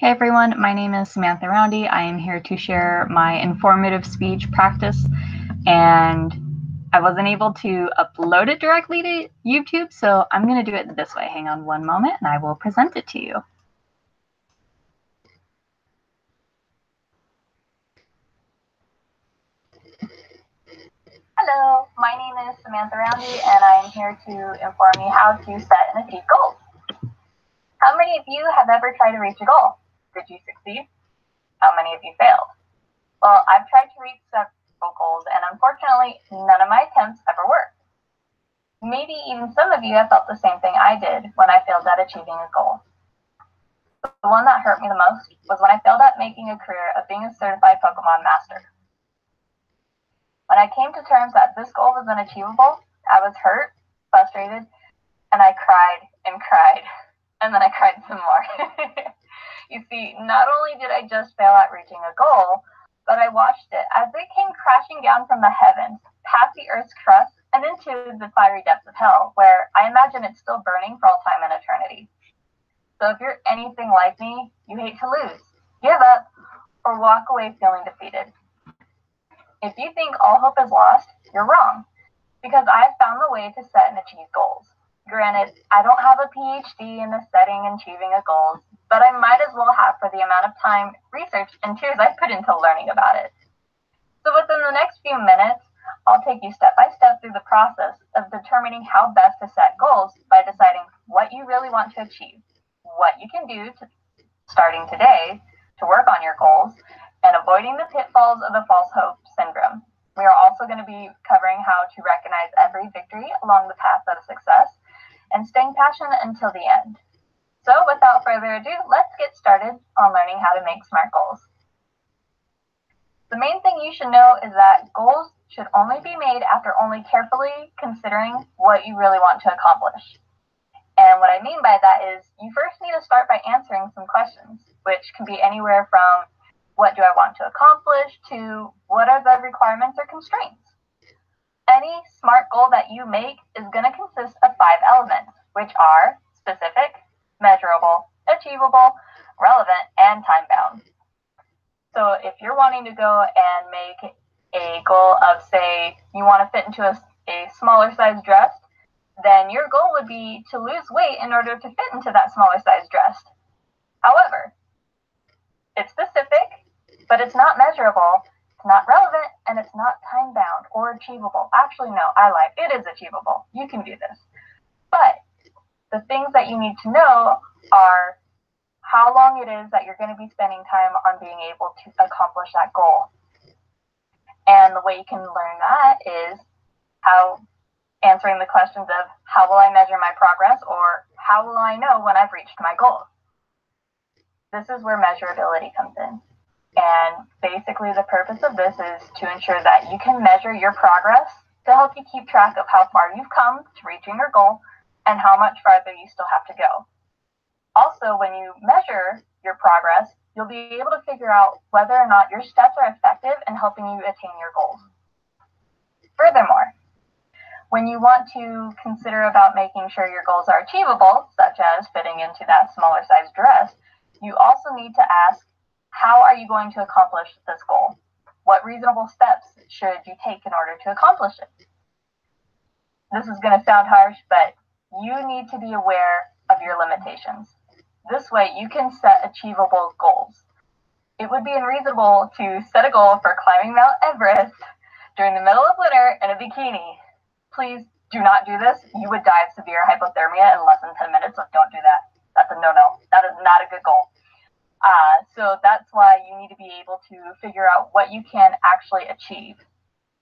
Hey everyone, my name is Samantha Roundy. I am here to share my informative speech practice, and I wasn't able to upload it directly to YouTube, so I'm going to do it this way. Hang on one moment and I will present it to you. Hello, my name is Samantha Roundy, and I am here to inform you how to set and achieve goals. How many of you have ever tried to reach a goal? Did you succeed? How many of you failed? Well, I've tried to reach several goals, and unfortunately, none of my attempts ever worked. Maybe even some of you have felt the same thing I did when I failed at achieving a goal. The one that hurt me the most was when I failed at making a career of being a certified Pokemon master. When I came to terms that this goal was unachievable, I was hurt, frustrated, and I cried and cried, and then I cried some more. You see, not only did I just fail at reaching a goal, but I watched it as it came crashing down from the heavens, past the Earth's crust, and into the fiery depths of hell, where I imagine it's still burning for all time and eternity. So if you're anything like me, you hate to lose, give up, or walk away feeling defeated. If you think all hope is lost, you're wrong, because I've found the way to set and achieve goals. Granted, I don't have a PhD in the setting and achieving of goals, but I might as well have for the amount of time, research, and tears I put into learning about it. So within the next few minutes, I'll take you step by step through the process of determining how best to set goals by deciding what you really want to achieve, what you can do starting today to work on your goals, and avoiding the pitfalls of the false hope syndrome. We are also going to be covering how to recognize every victory along the path of success and staying passionate until the end. So without further ado, let's get started on learning how to make SMART goals. The main thing you should know is that goals should only be made after only carefully considering what you really want to accomplish. And what I mean by that is you first need to start by answering some questions, which can be anywhere from what do I want to accomplish to what are the requirements or constraints. Any SMART goal that you make is going to consist of 5 elements, which are specific, measurable, achievable, relevant, and time-bound. So if you're wanting to go and make a goal of, say, you want to fit into a smaller size dress, then your goal would be to lose weight in order to fit into that smaller size dress. However, it's specific, but it's not measurable, it's not relevant, and it's not time-bound or achievable. Actually, no, I lied. It is achievable. You can do this. But the things that you need to know are how long it is that you're going to be spending time on being able to accomplish that goal. And the way you can learn that is how answering the questions of how will I measure my progress, or how will I know when I've reached my goal? This is where measurability comes in. And basically the purpose of this is to ensure that you can measure your progress to help you keep track of how far you've come to reaching your goal and how much farther you still have to go. Also, when you measure your progress, you'll be able to figure out whether or not your steps are effective in helping you attain your goals. Furthermore, when you want to consider about making sure your goals are achievable, such as fitting into that smaller size dress, you also need to ask, how are you going to accomplish this goal? What reasonable steps should you take in order to accomplish it? This is going to sound harsh, but you need to be aware of your limitations. This way, you can set achievable goals. It would be unreasonable to set a goal for climbing Mount Everest during the middle of winter in a bikini. Please do not do this. You would die of severe hypothermia in less than 10 minutes, so don't do that. That's a no-no. That is not a good goal. So that's why you need to be able to figure out what you can actually achieve.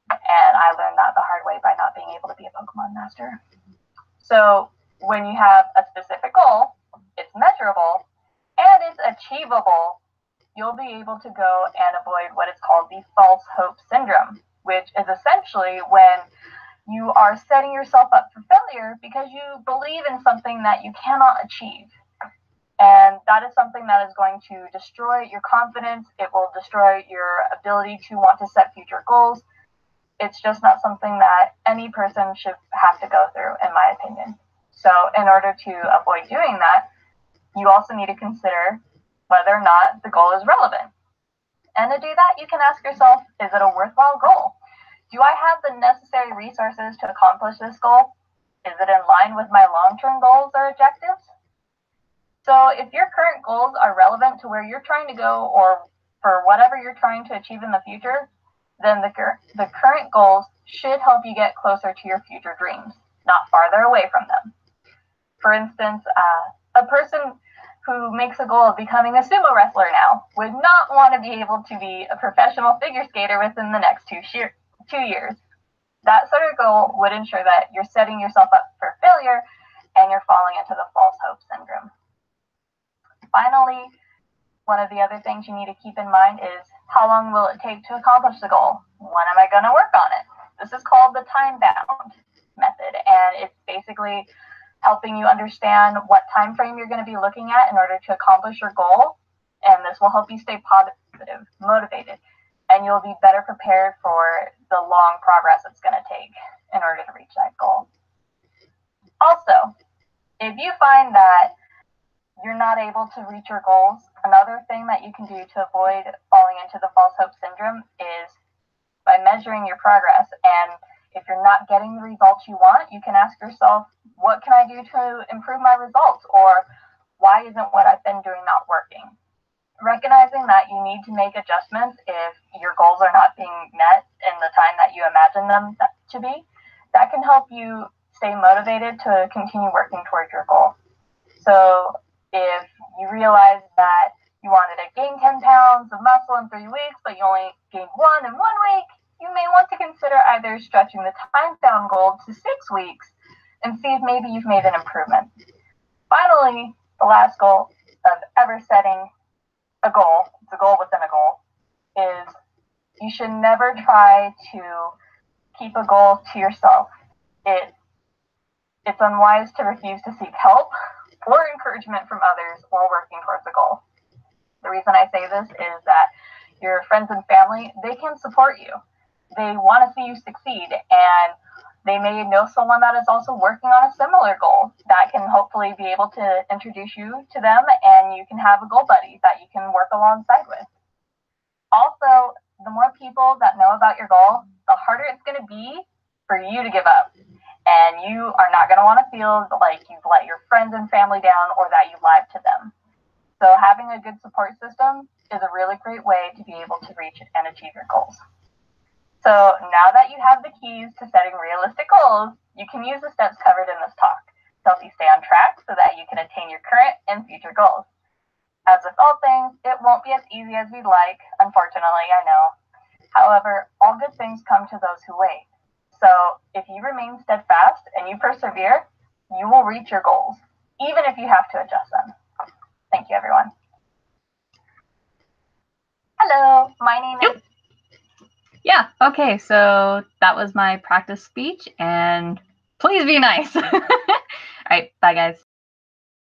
And I learned that the hard way by not being able to be a Pokemon master. So when you have a specific goal, it's measurable, and it's achievable, you'll be able to go and avoid what is called the false hope syndrome, which is essentially when you are setting yourself up for failure because you believe in something that you cannot achieve. And that is something that is going to destroy your confidence. It will destroy your ability to want to set future goals. It's just not something that any person should have to go through, in my opinion. So in order to avoid doing that, you also need to consider whether or not the goal is relevant. And to do that, you can ask yourself, is it a worthwhile goal? Do I have the necessary resources to accomplish this goal? Is it in line with my long-term goals or objectives? So if your current goals are relevant to where you're trying to go or for whatever you're trying to achieve in the future, then the current goals should help you get closer to your future dreams, not farther away from them. For instance, a person who makes a goal of becoming a sumo wrestler now would not want to be able to be a professional figure skater within the next 2 years. That sort of goal would ensure that you're setting yourself up for failure and you're falling into the false hope syndrome. Finally, one of the other things you need to keep in mind is how long will it take to accomplish the goal? When am I going to work on it? This is called the time-bound method, and it's basically helping you understand what time frame you're going to be looking at in order to accomplish your goal, and this will help you stay positive, motivated, and you'll be better prepared for the long progress it's going to take in order to reach that goal. Also, if you find that you're not able to reach your goals, another thing that you can do to avoid falling into the false hope syndrome is by measuring your progress. And if you're not getting the results you want, you can ask yourself, what can I do to improve my results? Or why isn't what I've been doing not working? Recognizing that you need to make adjustments if your goals are not being met in the time that you imagine them to be, that can help you stay motivated to continue working towards your goal. So if you realize that you wanted to gain 10 pounds of muscle in 3 weeks, but you only gained 1 in 1 week, you may want to consider either stretching the time-bound goal to 6 weeks and see if maybe you've made an improvement. Finally, the last goal of ever setting a goal, it's a goal within a goal, is you should never try to keep a goal to yourself. It's unwise to refuse to seek help or encouragement from others while working towards a goal. The reason I say this is that your friends and family, they can support you. They want to see you succeed, and they may know someone that is also working on a similar goal that can hopefully be able to introduce you to them, and you can have a goal buddy that you can work alongside with. Also, the more people that know about your goal, the harder it's going to be for you to give up. And you are not going to want to feel like you've let your friends and family down or that you lied to them. So having a good support system is a really great way to be able to reach and achieve your goals. So now that you have the keys to setting realistic goals, you can use the steps covered in this talk to help you stay on track so that you can attain your current and future goals. As with all things, it won't be as easy as we'd like, unfortunately, I know. However, all good things come to those who wait. So if you remain steadfast and you persevere, you will reach your goals, even if you have to adjust them. Thank you, everyone. Hello, my name is... Yeah, okay, so that was my practice speech, and please be nice. All right, bye, guys.